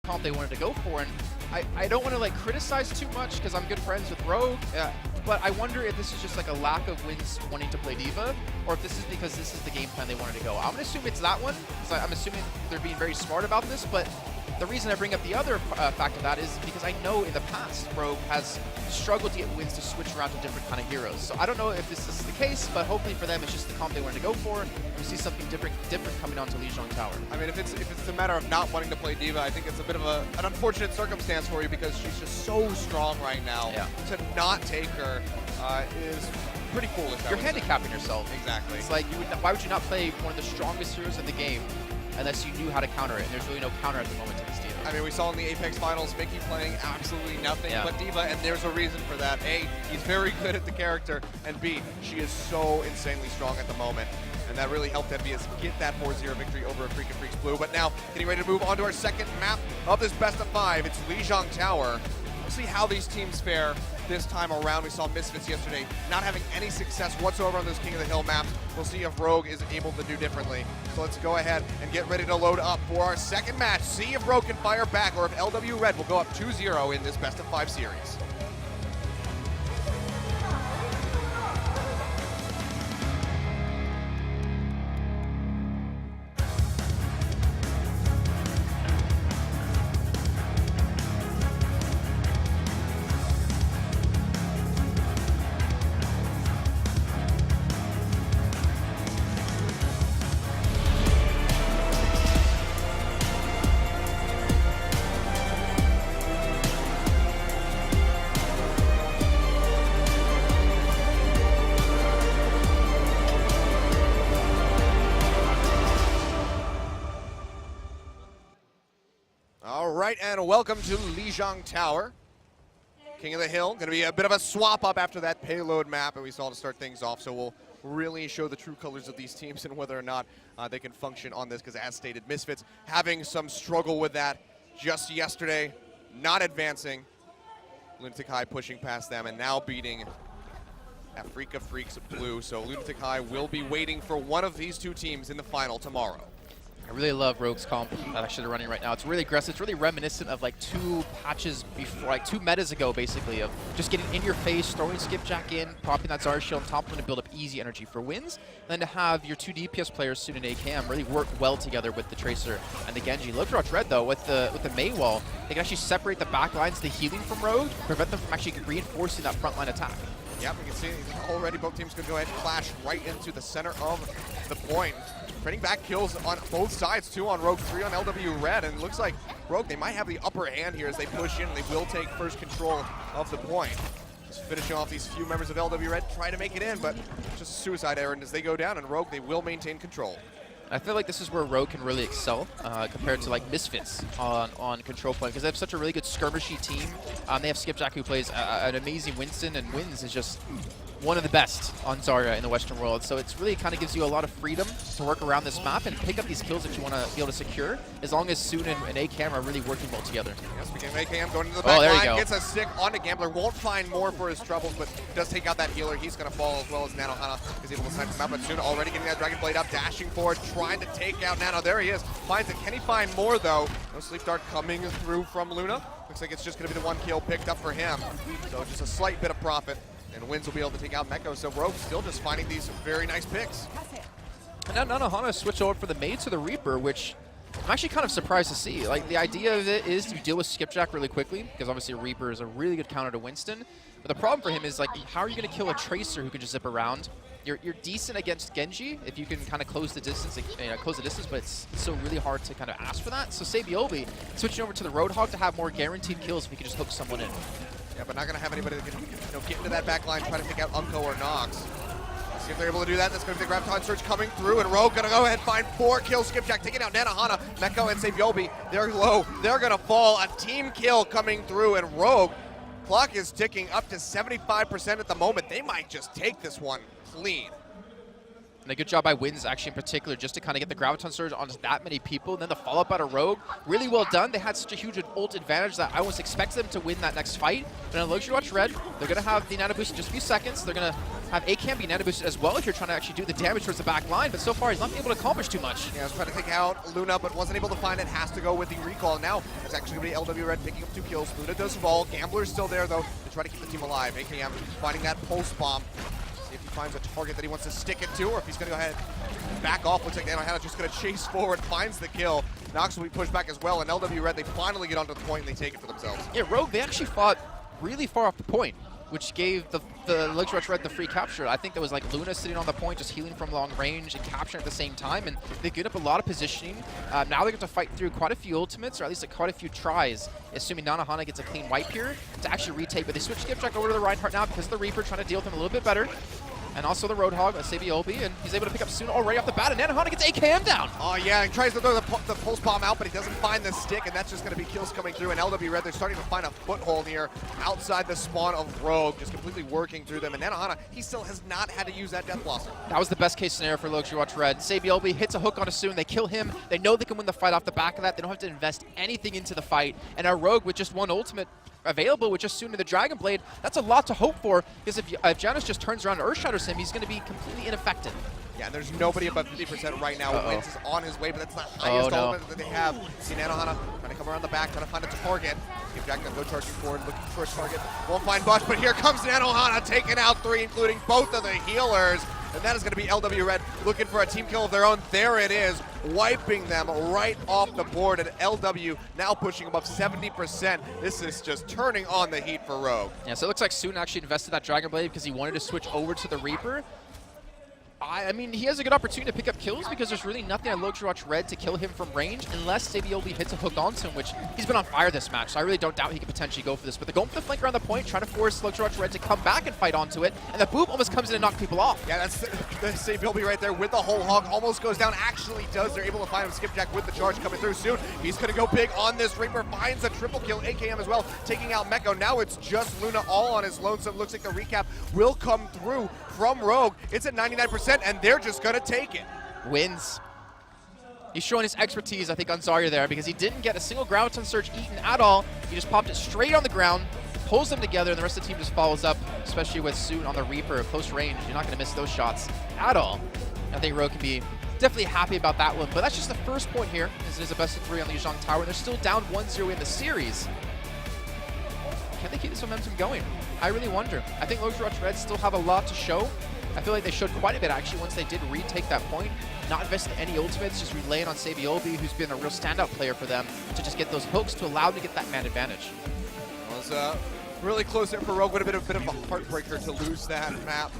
comp they wanted to go for, and I don't want to like criticize too much because I'm good friends with Rogue, but I wonder if this is just like a lack of wins wanting to play Diva, or if this is because this is the game plan they wanted to go. I'm gonna assume it's that one, because I'm assuming they're being very smart about this, but the reason I bring up the other fact of that is because I know in the past Rogue has struggled to get wins to switch around to different kind of heroes. So I don't know if this is the case, but hopefully for them it's just the comp they wanted to go for. We see something different coming onto Lijiang Tower. I mean, if it's a matter of not wanting to play Diva, I think it's a bit of an unfortunate circumstance for you because she's just so strong right now. Yeah. To not take her is pretty foolish. You're handicapping yourself. Exactly. It's like why would you not play one of the strongest heroes in the game unless you knew how to counter it? And there's really no counter at the moment to this Diva. I mean, we saw in the Apex Finals Mickey playing absolutely nothing but Diva, and there's a reason for that. A, he's very good at the character, and B, she is so insanely strong at the moment. And that really helped Envious get that 4-0 victory over a Freakin' Freaks Blue. But now, getting ready to move on to our second map of this best of 5. It's Lijiang Tower. We'll see how these teams fare this time around. We saw Misfits yesterday not having any success whatsoever on those King of the Hill maps. We'll see if Rogue is able to do differently. So let's go ahead and get ready to load up for our second match. See if Rogue can fire back or if LW Red will go up 2-0 in this best of 5 series. All right, and welcome to Lijiang Tower. King of the Hill, going to be a bit of a swap up after that payload map that we saw to start things off, so we'll really show the true colors of these teams and whether or not they can function on this, because as stated, Misfits having some struggle with that just yesterday, not advancing. Lunatic High pushing past them and now beating Afrika Freaks Blue, so Lunatic High will be waiting for one of these two teams in the final tomorrow. I really love Rogue's comp that actually they're running right now. It's really aggressive. It's really reminiscent of like 2 patches before, like 2 metas ago, basically, of just getting in your face, throwing Skipjack in, popping that Zarya shield on top of to build up easy energy for wins. And then to have your 2 DPS players, Soon and AKM, really work well together with the Tracer and the Gyeonggi. Look for Red though, with the Mei wall, they can actually separate the back lines, the healing from Rogue, prevent them from actually reinforcing that frontline attack. Yep, we can see already both teams could go ahead and clash right into the center of the point. Trading back kills on both sides, 2 on Rogue, 3 on LW Red, and it looks like Rogue, they might have the upper hand here as they push in, and they will take first control of the point. Just finishing off these few members of LW Red, try to make it in, but just a suicide errand as they go down, and Rogue, they will maintain control. I feel like this is where Rogue can really excel compared to like Misfits on control point, because they have such a really good skirmishy team. They have Skipjack, who plays an amazing Winston, and wins is just one of the best on Zarya in the Western world. So it's really kind of gives you a lot of freedom to work around this map and pick up these kills that you want to be able to secure, as long as Soon and AKM are really working well together. Yes, we get AKM going into the back line, gets a stick onto Gambler, won't find more for his troubles, but does take out that healer. He's going to fall as well as Nanohana is able to snipe him out, but Soon already getting that Dragon Blade up, dashing forward, trying to take out Nano. There he is, finds it. Can he find more though? No Sleep Dart coming through from Luna. Looks like it's just going to be the 1 kill picked up for him. So just a slight bit of profit. And Wins will be able to take out Meko, so Rogue still just finding these very nice picks. And now Nanohana switch over for the Maid to the Reaper, which I'm actually kind of surprised to see. Like, the idea of it is to deal with Skipjack really quickly, because obviously Reaper is a really good counter to Winston. But the problem for him is, like, how are you going to kill a Tracer who can just zip around? You're decent against Gyeonggi if you can kind of close the distance, but it's still really hard to kind of ask for that. So Sabiobi switching over to the Roadhog to have more guaranteed kills if he can just hook someone in. Yeah, but not going to have anybody that can get into that back line, try to take out Unko or Nox. Let's see if they're able to do that. That's going to be the Graviton Surge coming through, and Rogue going to go ahead and find 4 kills. Skipjack taking out Nanohana, Meko, and Sabiobi. They're low. They're going to fall. A team kill coming through, and Rogue, clock is ticking up to 75% at the moment. They might just take this one clean. And a good job by Wins, actually, in particular, just to kind of get the Graviton Surge onto that many people. And then the follow-up out of Rogue, really well done. They had such a huge ult advantage that I almost expected them to win that next fight. But in Luxury Watch Red, they're going to have the Nano Boost in just a few seconds. They're going to have ACAM be Nano Boosted as well if you're trying to actually do the damage towards the back line. But so far, he's not been able to accomplish too much. Yeah, I was trying to take out Luna, but wasn't able to find it. Has to go with the recall. Now, it's actually going to be LW Red picking up 2 kills. Luna does fall. Gambler's still there, though, to try to keep the team alive. AKM finding that pulse bomb. See if he finds a target that he wants to stick it to, or if he's going to go ahead and back off. Looks like Nanohana just going to chase forward, finds the kill. Nox will be pushed back as well, and LW Red, they finally get onto the point and they take it for themselves. Yeah, Rogue, they actually fought really far off the point, which gave the Luxury Watch Red the free capture. I think there was like Luna sitting on the point, just healing from long range and capturing at the same time, and they get up a lot of positioning. Now they get to fight through quite a few ultimates, or at least like quite a few tries, assuming Nanohana gets a clean wipe here to actually retake. But they switch Skipjack over to the Reinhardt now because of the Reaper, trying to deal with him a little bit better. And also the Roadhog, Sabiolbi, and he's able to pick up Soon already off the bat, and Nanohana gets AKM down. Oh yeah, and tries to throw the pulse bomb out, but he doesn't find the stick, and that's just going to be kills coming through. And LW Red, they're starting to find a foothold here outside the spawn of Rogue, just completely working through them. And Nanohana, he still has not had to use that Death Blossom. That was the best case scenario for Luxury Watch Red. Sabiolbi hits a hook on a Soon, they kill him, they know they can win the fight off the back of that, they don't have to invest anything into the fight. And our Rogue with just one ultimate available with just Soon to the Dragon Blade, that's a lot to hope for, because if Janus just turns around and Earth Shatters him, he's going to be completely ineffective. Yeah, and there's nobody above 50% right now. Wins is on his way, but that's the highest ultimate that they have. See Nanohana trying to come around the back, trying to find a target. Skipjack gonna go charging forward, looking for a target. Won't find Bush, but here comes Nanohana, taking out 3, including both of the healers. And that is going to be LW Red looking for a team kill of their own. There it is, wiping them right off the board. And LW now pushing above 70%. This is just turning on the heat for Rogue. Yeah, so it looks like Soon actually invested that Dragon Blade because he wanted to switch over to the Reaper. I mean, he has a good opportunity to pick up kills because there's really nothing on Luxury Watch Red to kill him from range unless Sabiolbi hits a hook onto him, which he's been on fire this match, so I really don't doubt he could potentially go for this. But they're going for the flank around the point, trying to force Luxury Watch Red to come back and fight onto it, and the boop almost comes in and knocks people off. Yeah, that's the Sabiolbi right there with the whole hog, almost goes down, actually does. They're able to find him. Skipjack with the charge coming through soon. He's going to go big on this Reaper, finds a triple kill, AKM as well, taking out Meko. Now it's just Luna all on his lonesome. Looks like the recap will come through from Rogue. It's at 99%, and they're just going to take it. Wins. He's showing his expertise, I think, on Zarya there, because he didn't get a single Graviton Surge eaten at all. He just popped it straight on the ground, pulls them together, and the rest of the team just follows up, especially with Soon on the Reaper, close range. You're not going to miss those shots at all. I think Rogue can be definitely happy about that one, but that's just the first point here, as it is a best of 3 on the Yuzhong Tower, and they're still down 1-0 in the series. Can they keep this momentum going? I really wonder. I think Luxury Watch Red still have a lot to show. I feel like they showed quite a bit, actually, once they did retake that point. Not investing any ultimates, just relaying on Sabiolbi, who's been a real standout player for them, to just get those hooks to allow them to get that man advantage. It was really close there for Rogue. Would have been a bit of a heartbreaker to lose that map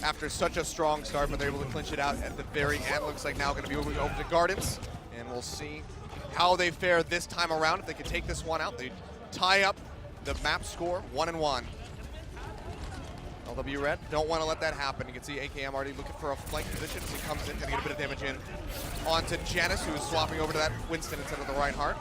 after such a strong start, but they're able to clinch it out at the very end. Looks like now going to be moving over to Gardens, and we'll see how they fare this time around. If they can take this one out, they tie up the map score 1-1. LW Red don't want to let that happen. You can see AKM already looking for a flank position as he comes in, going to get a bit of damage in onto Janus, who is swapping over to that Winston instead of the Reinhardt.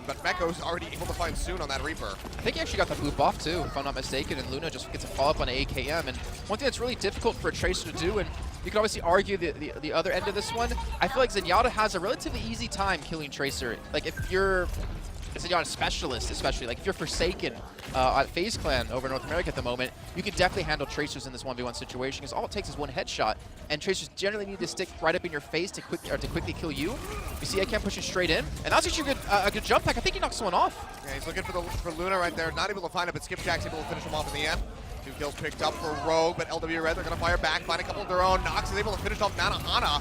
But Meko's already able to find Soon on that Reaper. I think he actually got the boop off too, if I'm not mistaken, and Luna just gets a follow-up on AKM. And one thing that's really difficult for a Tracer to do, and you can obviously argue the other end of this one, I feel like Zenyatta has a relatively easy time killing Tracer. Like if you're a Zenyatta specialist, especially, like if you're Forsaken at FaZe Clan over in North America at the moment, you can definitely handle Tracers in this 1v1 situation, because all it takes is one headshot, and Tracers generally need to stick right up in your face to quickly kill you. You see AKM pushing straight in, and that's actually a good jump pack. I think he knocked someone off. Yeah, he's looking for Luna right there, not able to find it, but Skipjack's able to finish him off in the end. 2 kills picked up for Rogue, but LW Red, they're going to fire back, find a couple of their own. Nox is able to finish off Nanohana.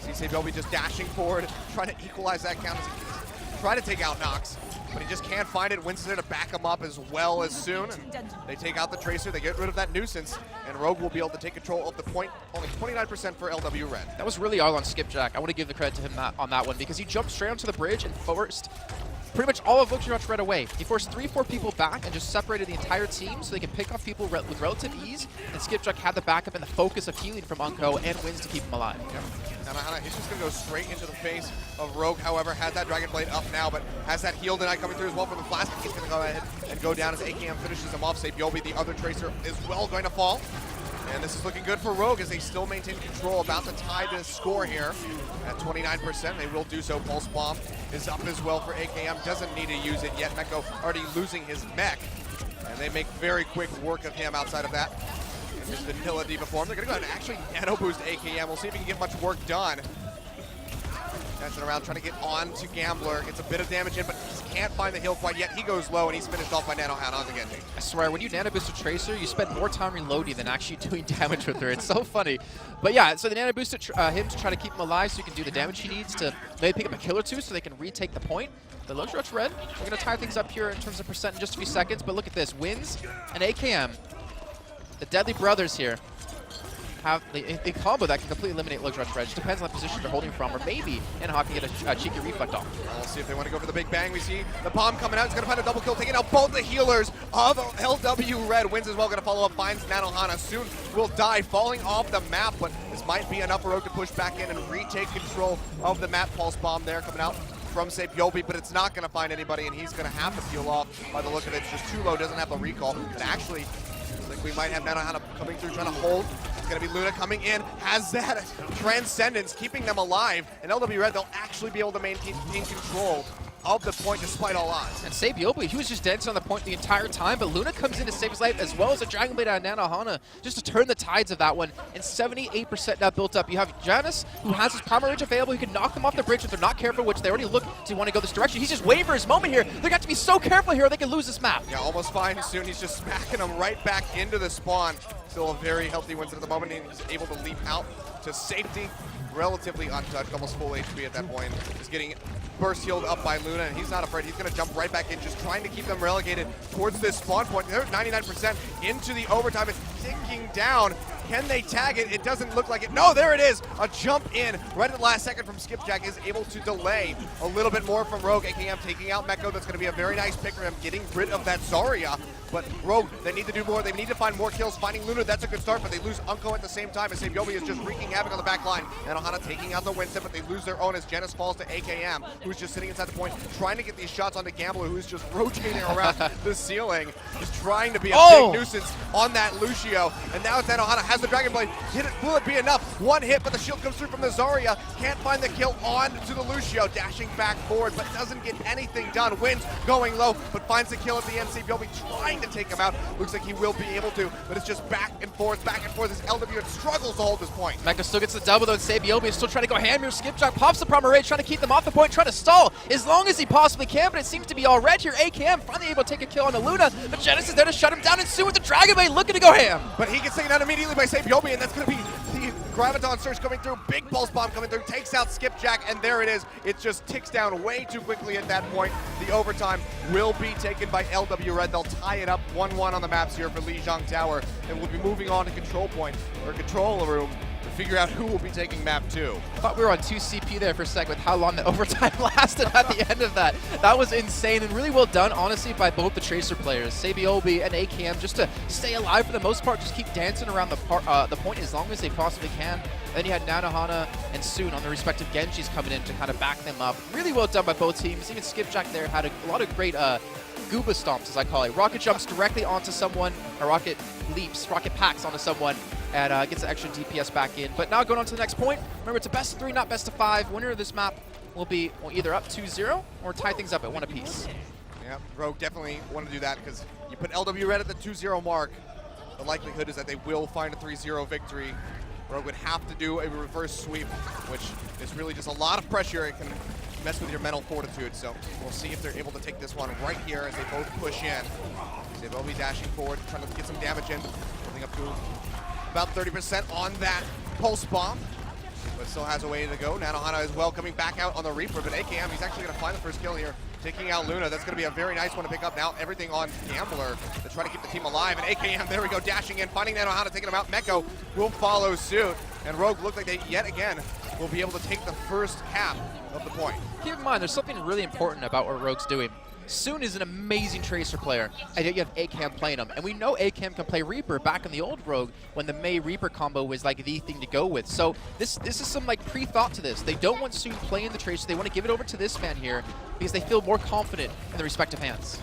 See Sabiolbi just dashing forward, trying to equalize that count as he tries to take out Nox. But he just can't find it. Winston's there to back him up as well as Soon. And they take out the Tracer. They get rid of that nuisance. And Rogue will be able to take control of the point. Only 29% for LW Red. That was really all on Skipjack. I want to give the credit to him on that one, because he jumped straight onto the bridge and forced pretty much all of Luxury Watch Red away. He forced 3-4 people back and just separated the entire team so they could pick off people with relative ease. And Skipjack had the backup and the focus of healing from Unko and Wins to keep him alive. Yep. Nanohana, he's just going to go straight into the face of Rogue. However, has that Dragon Blade up now, but has that heal denied coming through as well from the Flask. He's going to go ahead and go down as AKM finishes him off. Sabiolbi, the other Tracer, is well going to fall. And this is looking good for Rogue as they still maintain control, about to tie this score here at 29%. They will do so. Pulse Bomb is up as well for AKM. Doesn't need to use it yet. Meko already losing his mech. And they make very quick work of him outside of that. And his vanilla D.Va form. They're going to go ahead and actually nano boost AKM. We'll see if he can get much work done. Dancing around, trying to get on to Gambler. Gets a bit of damage in, but just can't find the heal quite yet. He goes low, and he's finished off by Nano Hound on the Gyeonggi. I swear, when you nano boost a Tracer, you spend more time reloading than actually doing damage with her. It's so funny. But yeah, so the nano boosted him to try to keep him alive so he can do the damage he needs to maybe pick up a kill or two so they can retake the point. The Luxrush red. We're going to tie things up here in terms of percent in just a few seconds, but look at this. Wins and AKM, the Deadly Brothers here, have the combo that can completely eliminate Luxrush red. Just depends on the position they're holding from, or maybe Inha can get a cheeky reflect off. We'll see if they want to go for the big bang. We see the bomb coming out. He's going to find a double kill, taking out both the healers of LW Red. Wins as well, going to follow up, finds Nanohana. Soon will die, falling off the map, but this might be enough for Rogue to push back in and retake control of the map. Pulse Bomb there coming out from Yobi, but it's not going to find anybody, and he's going to have to peel off by the look of it. It's just too low, doesn't have a recall. And actually, looks like we might have Nanohana coming through, trying to hold. It's going to be Luna coming in, has that transcendence, keeping them alive, and LW Red, they'll actually be able to maintain control of the point despite all odds. And Yobi, he was just dancing on the point the entire time, but Luna comes in to save his life, as well as a Dragon Blade on Nanohana, just to turn the tides of that one. And 78% now built up. You have Janus, who has his Power Rage available. He can knock them off the bridge if they're not careful, which they already look to want to go this direction. He's just waiting for his moment here. They got to be so careful here or they can lose this map. Yeah, almost fine soon. He's just smacking them right back into the spawn. Still a very healthy Winston at the moment, and he's able to leap out to safety. Relatively untouched, almost full HP at that point. He's getting burst healed up by Luna, and he's not afraid. He's going to jump right back in, just trying to keep them relegated towards this spawn point. They're at 99% into the overtime. It's ticking down. Can they tag it? It doesn't look like it. No, there it is. A jump in right at the last second from Skipjack is able to delay a little bit more from Rogue. AKM taking out Meko. That's going to be a very nice pick for him, getting rid of that Zarya. But Rogue, they need to do more. They need to find more kills. Finding Luna, that's a good start, but they lose Unko at the same time as Yobi is just wreaking havoc on the back line. Nanohana taking out the Winston, but they lose their own as Janus falls to AKM, who's just sitting inside the point, trying to get these shots onto Gambler, who's just rotating around the ceiling, just trying to be a big nuisance on that Lucio. And now it's Nanohana, has the Dragon Blade. Hit it, will it be enough? One hit, but the shield comes through from the Zarya. Can't find the kill on to the Lucio, dashing back forward, but doesn't get anything done. Wins going low, but finds the kill at the end. Yobi trying to take him out. Looks like he will be able to, but it's just back and forth as LW struggles to hold this point. Meko still gets the double though, and Yobi is still trying to go hand mirror. Skipjack pops the Primal Rage, trying to keep them off the point, trying to stall as long as he possibly can, but it seems to be all red here. AKM finally able to take a kill on the Luna, but Janus is there to shut him down, and soon with the Dragon Blade looking to go ham. But he gets taken out immediately by Yobi, and that's going to be the Graviton Surge coming through, big Pulse Bomb coming through, takes out Skipjack, and there it is. It just ticks down way too quickly at that point. The overtime will be taken by LW Red. They'll tie it up 1-1 on the maps here for Lijiang Tower, and we'll be moving on to control point, or control room, to figure out who will be taking map 2. I thought we were on 2 CP there for a second with how long the overtime lasted at the end of that. That was insane and really well done, honestly, by both the Tracer players, Sabiobi and AKM, just to stay alive for the most part, just keep dancing around the point as long as they possibly can. And then you had Nanohana and Soon on the respective Genjis coming in to kind of back them up. Really well done by both teams. Even Skipjack there had a lot of great Gooba stomps, as I call it. Rocket jumps directly onto someone, or rocket leaps, rocket packs onto someone, and gets the extra DPS back in. But now going on to the next point. Remember, it's a best of 3, not best of 5. Winner of this map will be either up 2-0 or tie things up at 1 apiece. Yeah, Rogue definitely want to do that because you put LW Red at the 2-0 mark. The likelihood is that they will find a 3-0 victory. Rogue would have to do a reverse sweep, which is really just a lot of pressure. It can mess with your mental fortitude, so we'll see if they're able to take this one right here as they both push in. They will be dashing forward, trying to get some damage in, building up to about 30% on that Pulse Bomb, but still has a way to go. Nanohana as well coming back out on the Reaper, but AKM, he's actually going to find the first kill here, taking out Luna. That's going to be a very nice one to pick up. Now everything on Gambler to try to keep the team alive, and AKM, there we go, dashing in, finding Nanohana, taking him out. Meko will follow suit, and Rogue look like they, yet again, will be able to take the first half of the point. Keep in mind, there's something really important about what Rogue's doing. Soon is an amazing Tracer player, and yet you have AKM playing him. And we know AKM can play Reaper back in the old Rogue when the Mei Reaper combo was like the thing to go with. So this is some like pre-thought to this. They don't want Soon playing the Tracer. They want to give it over to this man here because they feel more confident in their respective hands.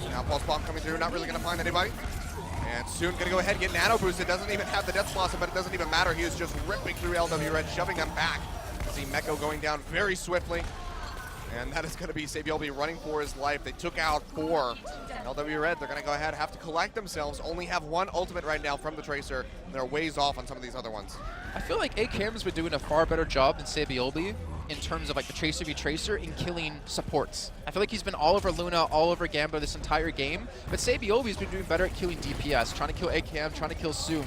Now Pulse Bomb coming through, not really going to find anybody. And soon gonna go ahead and get nano boosted. Doesn't even have the death blossom, but it doesn't even matter. He is just ripping through LW Red, shoving them back. See Meko going down very swiftly. And that is gonna be Sabiolbi running for his life. They took out 4. LW Red, they're gonna go ahead and have to collect themselves. Only have 1 ultimate right now from the Tracer. And they're ways off on some of these other ones. I feel like AKM's been doing a far better job than Sabiolbi in terms of like the Tracer v Tracer in killing supports. I feel like he's been all over Luna, all over Gamba this entire game, but Sabiolbi's been doing better at killing DPS, trying to kill AKM, trying to kill Zoom,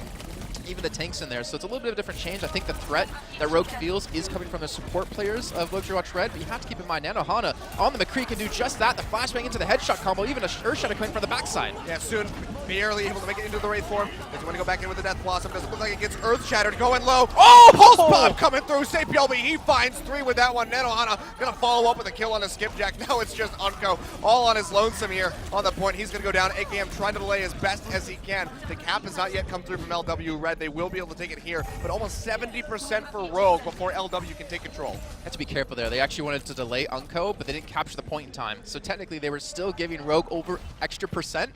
even the tanks in there. So it's a little bit of a different change. I think the threat that Rogue feels is coming from the support players of Overwatch Red, but you have to keep in mind Nanohana on the McCree can do just that. The flashbang into the headshot combo, even a Earthshatter coming from the backside. Yeah, soon barely able to make it into the Wraith form. Doesn't want to go back in with the Death Blossom. Doesn't look like it gets Earthshattered. Going low. Oh, Pulse Bomb coming through. Sabiolbi, he finds 3 with that one. Nanohana gonna follow up with a kill on a skipjack. Now it's just Unko all on his lonesome here on the point. He's gonna go down. AKM trying to delay as best as he can. The cap has not yet come through from LW Red. They will be able to take it here, but almost 70% for Rogue before LW can take control. Have to be careful there. They actually wanted to delay Unko, but they didn't capture the point in time. So technically they were still giving Rogue over extra percent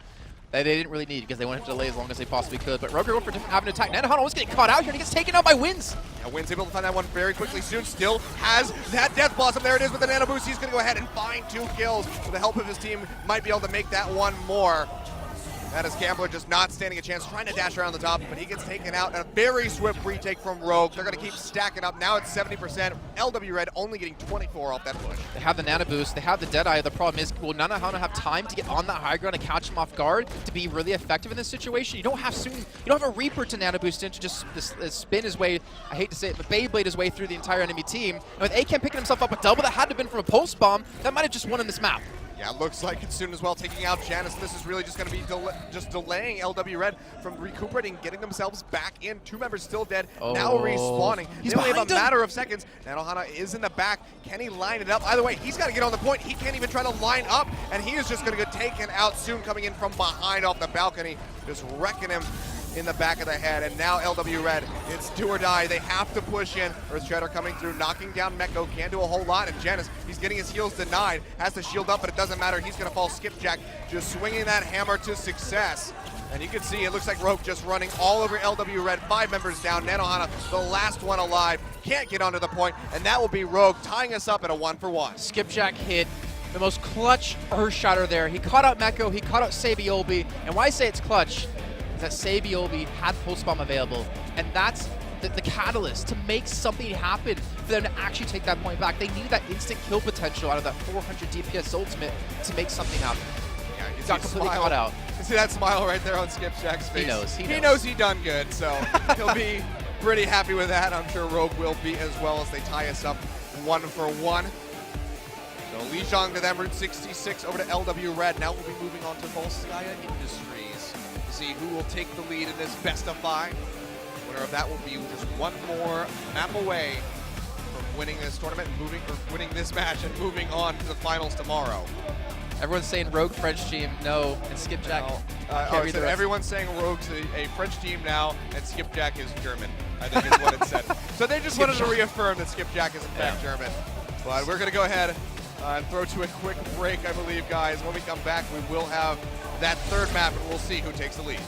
that they didn't really need because they wanted to delay as long as they possibly could. But Rogue going for different avenue attack. Nanohana was getting caught out here and he gets taken out by Wins. Yeah, Wins able to find that one very quickly. Soon still has that Death Blossom. There it is with the Nano Boost. He's going to go ahead and find 2 kills. With the help of his team, might be able to make that one more. That is Gambler just not standing a chance, trying to dash around the top, but he gets taken out. A very swift retake from Rogue. They're going to keep stacking up. Now it's 70%. LW Red only getting 24 off that push. They have the Nano Boost. They have the Deadeye. The problem is, will Nanohana have time to get on that high ground and catch him off guard to be really effective in this situation? You don't have a Reaper to Nano Boost into just spin his way, I hate to say it, but Beyblade his way through the entire enemy team. And with AKM picking himself up a double that had to have been from a Pulse Bomb, that might have just won in this map. Yeah, looks like it soon as well, taking out Janice. This is really just going to be just delaying LW Red from recuperating, getting themselves back in. 2 members still dead, now respawning. They only have a matter of seconds. Nanohana is in the back. Can he line it up? Either way, he's got to get on the point. He can't even try to line up, and he is just going to get taken out soon, coming in from behind off the balcony, just wrecking him in the back of the head. And now LW Red, it's do or die. They have to push in. Earthshatter coming through, knocking down Meko. Can't do a whole lot. And Janice, he's getting his heals denied. Has to shield up, but it doesn't matter. He's going to fall skipjack, just swinging that hammer to success. And you can see it looks like Rogue just running all over LW Red. 5 members down. Nanohana, the last one alive, can't get onto the point. And that will be Rogue tying us up at a 1-for-1. Skipjack hit the most clutch Earthshatter there. He caught out Meko, he caught out Sabiolbi. And why I say it's clutch is that Sabiolbi had Pulse Bomb available. And that's the catalyst to make something happen for them to actually take that point back. They need that instant kill potential out of that 400 DPS ultimate to make something happen. Yeah, He got completely caught out. You see that smile right there on Skipjack's face? He knows he done good, so he'll be pretty happy with that. I'm sure Rogue will be as well as they tie us up 1-for-1. So Li Zhang to them, Route 66 over to LW Red. Now we'll be moving on to Volskaya Industries to see who will take the lead in this best of 5. Winner of that will be just one more map away from winning this tournament and winning this match and moving on to the finals tomorrow. Everyone's saying Rogue French team, no, and Skipjack. So everyone's saying Rogue's a French team now, and Skipjack is German, I think is what it said. So they just wanted to reaffirm that Skipjack is in fact German. But we're going to go ahead and throw to a quick break, I believe, guys. When we come back, we will have that 3rd map, and we'll see who takes the lead.